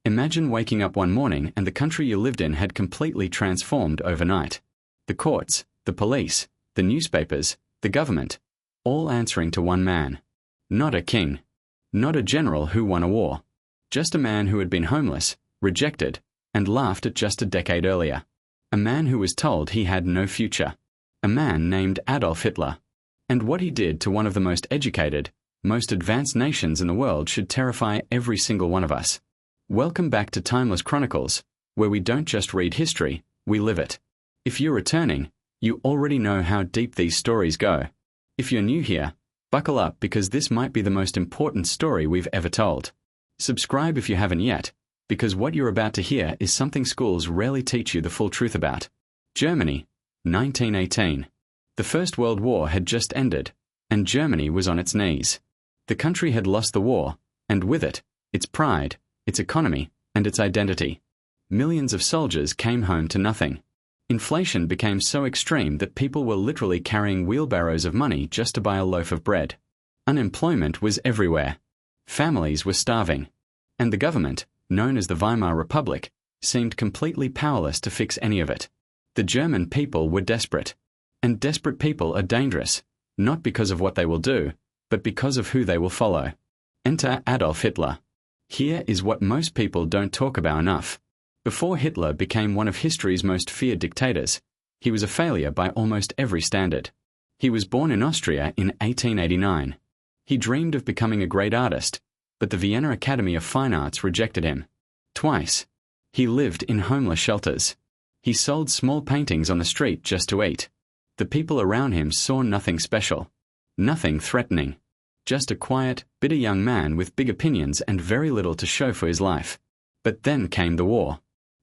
Imagine waking up one morning and the country you lived in had completely transformed overnight. The courts, the police, the newspapers, the government, all answering to one man. Not a king. Not a general who won a war. Just a man who had been homeless, rejected, and laughed at just a decade earlier. A man who was told he had no future. A man named Adolf Hitler. And what he did to one of the most educated, most advanced nations in the world should terrify every single one of us. Welcome back to Timeless Chronicles, where we don't just read history, we live it. If you're returning, you already know how deep these stories go. If you're new here, buckle up because this might be the most important story we've ever told. Subscribe if you haven't yet, because what you're about to hear is something schools rarely teach you the full truth about. Germany, 1918. The First World War had just ended, and Germany was on its knees. The country had lost the war, and with it, its pride, its economy, and its identity. Millions of soldiers came home to nothing. Inflation became so extreme that people were literally carrying wheelbarrows of money just to buy a loaf of bread. Unemployment was everywhere. Families were starving. And the government, known as the Weimar Republic, seemed completely powerless to fix any of it. The German people were desperate. And desperate people are dangerous, not because of what they will do, but because of who they will follow. Enter Adolf Hitler. Here is what most people don't talk about enough. Before Hitler became one of history's most feared dictators, he was a failure by almost every standard. He was born in Austria in 1889. He dreamed of becoming a great artist, but the Vienna Academy of Fine Arts rejected him. Twice. He lived in homeless shelters. He sold small paintings on the street just to eat. The people around him saw nothing special. Nothing threatening. Just a quiet, bitter young man with big opinions and very little to show for his life. But then came the war.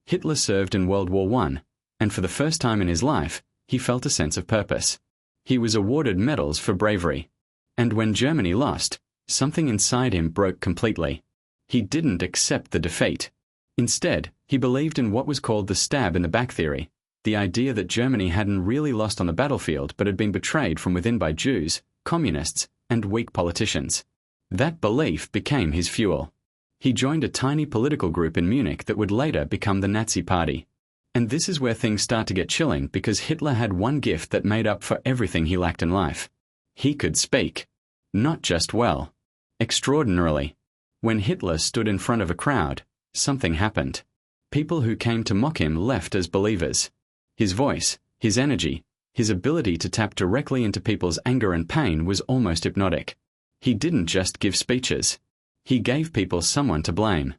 Hitler served in World War I, and for the first time in his life, he felt a sense of purpose. He was awarded medals for bravery. And when Germany lost, something inside him broke completely. He didn't accept the defeat. Instead, he believed in what was called the stab in the back theory, the idea that Germany hadn't really lost on the battlefield but had been betrayed from within by Jews, communists, and weak politicians. That belief became his fuel. He joined a tiny political group in Munich that would later become the Nazi Party. And this is where things start to get chilling because Hitler had one gift that made up for everything he lacked in life. He could speak. Not just well. Extraordinarily. When Hitler stood in front of a crowd, something happened. People who came to mock him left as believers. His voice, his energy, his ability to tap directly into people's anger and pain was almost hypnotic. He didn't just give speeches. He gave people someone to blame.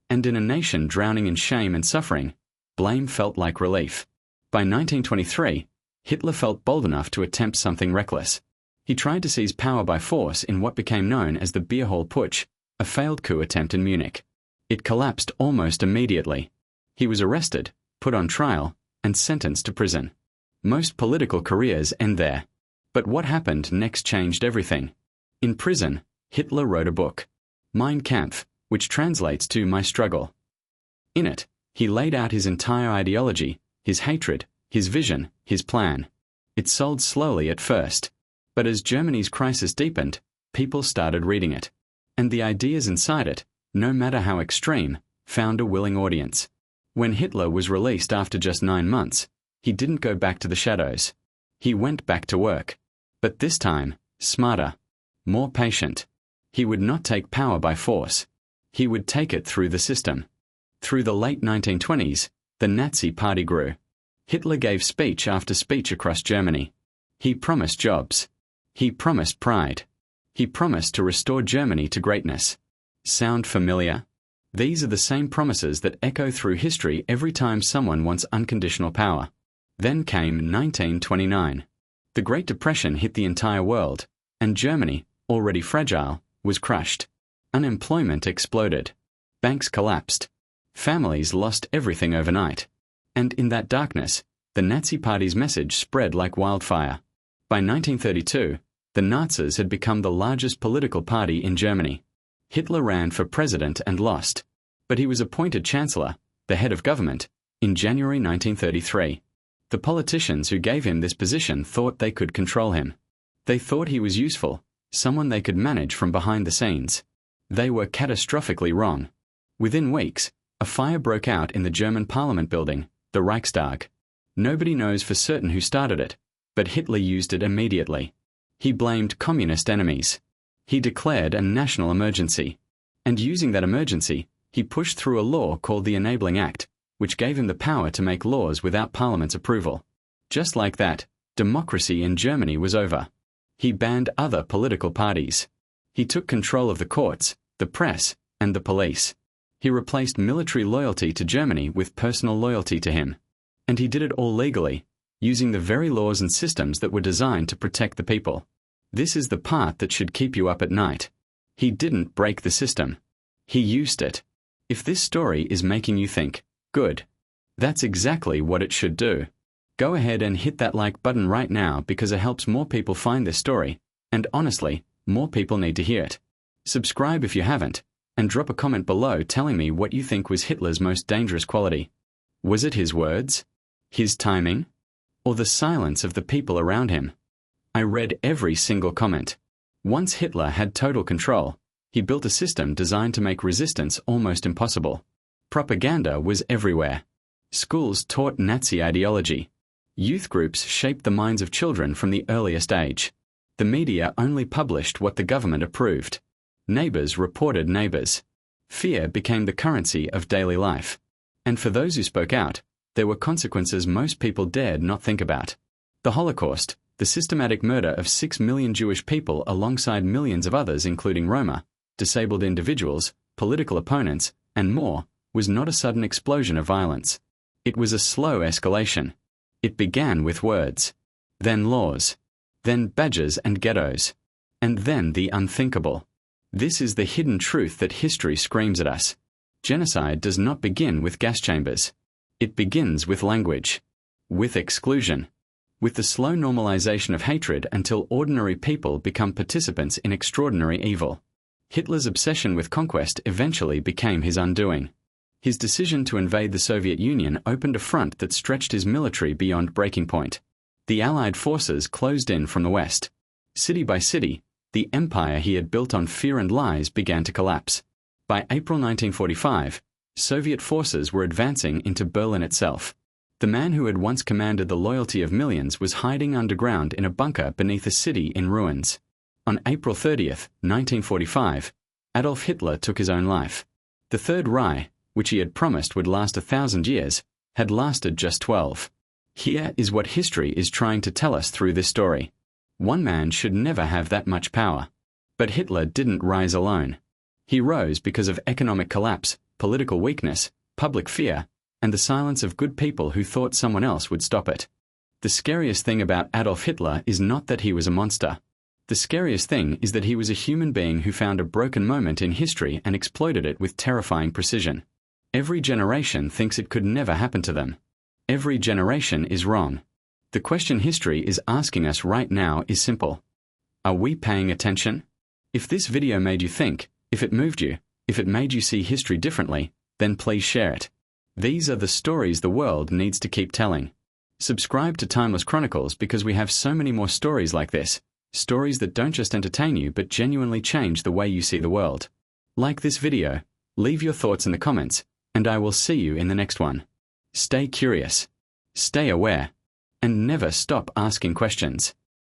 And in a nation drowning in shame and suffering, blame felt like relief. By 1923, Hitler felt bold enough to attempt something reckless. He tried to seize power by force in what became known as the Beer Hall Putsch, a failed coup attempt in Munich. It collapsed almost immediately. He was arrested, put on trial, and sentenced to prison. Most political careers end there. But what happened next changed everything. In prison, Hitler wrote a book, Mein Kampf, which translates to My Struggle. In it, he laid out his entire ideology, his hatred, his vision, his plan. It sold slowly at first. But as Germany's crisis deepened, people started reading it. And the ideas inside it, no matter how extreme, found a willing audience. When Hitler was released after just 9 months, he didn't go back to the shadows. He went back to work. But this time, smarter, more patient. He would not take power by force. He would take it through the system. Through the late 1920s, the Nazi Party grew. Hitler gave speech after speech across Germany. He promised jobs. He promised pride. He promised to restore Germany to greatness. Sound familiar? These are the same promises that echo through history every time someone wants unconditional power. Then came 1929. The Great Depression hit the entire world, and Germany, already fragile, was crushed. Unemployment exploded. Banks collapsed. Families lost everything overnight. And in that darkness, the Nazi Party's message spread like wildfire. By 1932, the Nazis had become the largest political party in Germany. Hitler ran for president and lost. But he was appointed chancellor, the head of government, in January 1933. The politicians who gave him this position thought they could control him. They thought he was useful, someone they could manage from behind the scenes. They were catastrophically wrong. Within weeks, A fire broke out in the German parliament building, the Reichstag. Nobody knows for certain who started it, but Hitler used it immediately. He blamed communist enemies. He declared a national emergency. And using that emergency, he pushed through a law called the Enabling Act, which gave him the power to make laws without Parliament's approval. Just like that, democracy in Germany was over. He banned other political parties. He took control of the courts, the press, and the police. He replaced military loyalty to Germany with personal loyalty to him. And he did it all legally, using the very laws and systems that were designed to protect the people. This is the part that should keep you up at night. He didn't break the system. He used it. If this story is making you think, good. That's exactly what it should do. Go ahead and hit that like button right now because it helps more people find this story, and honestly, more people need to hear it. Subscribe if you haven't, and drop a comment below telling me what you think was Hitler's most dangerous quality. Was it his words? His timing? Or the silence of the people around him? I read every single comment. Once Hitler had total control, he built a system designed to make resistance almost impossible. Propaganda was everywhere. Schools taught Nazi ideology. Youth groups shaped the minds of children from the earliest age. The media only published what the government approved. Neighbors reported neighbors. Fear became the currency of daily life. And for those who spoke out, there were consequences most people dared not think about. The Holocaust, the systematic murder of 6 million Jewish people alongside millions of others including Roma, disabled individuals, political opponents, and more, was not a sudden explosion of violence. It was a slow escalation. It began with words, then laws, then badges and ghettos, and then the unthinkable. This is the hidden truth that history screams at us. Genocide does not begin with gas chambers. It begins with language, with exclusion, with the slow normalization of hatred until ordinary people become participants in extraordinary evil. Hitler's obsession with conquest eventually became his undoing. His decision to invade the Soviet Union opened a front that stretched his military beyond breaking point. The Allied forces closed in from the west. City by city, the empire he had built on fear and lies began to collapse. By April 1945, Soviet forces were advancing into Berlin itself. The man who had once commanded the loyalty of millions was hiding underground in a bunker beneath a city in ruins. On April 30th, 1945, Adolf Hitler took his own life. The Third Reich, which he had promised would last 1,000 years, had lasted just 12. Here is what history is trying to tell us through this story. One man should never have that much power. But Hitler didn't rise alone. He rose because of economic collapse, political weakness, public fear, and the silence of good people who thought someone else would stop it. The scariest thing about Adolf Hitler is not that he was a monster. The scariest thing is that he was a human being who found a broken moment in history and exploited it with terrifying precision. Every generation thinks it could never happen to them. Every generation is wrong. The question history is asking us right now is simple. Are we paying attention? If this video made you think, if it moved you, if it made you see history differently, then please share it. These are the stories the world needs to keep telling. Subscribe to Timeless Chronicles because we have so many more stories like this, stories that don't just entertain you but genuinely change the way you see the world. Like this video, leave your thoughts in the comments, and I will see you in the next one. Stay curious, stay aware, and never stop asking questions.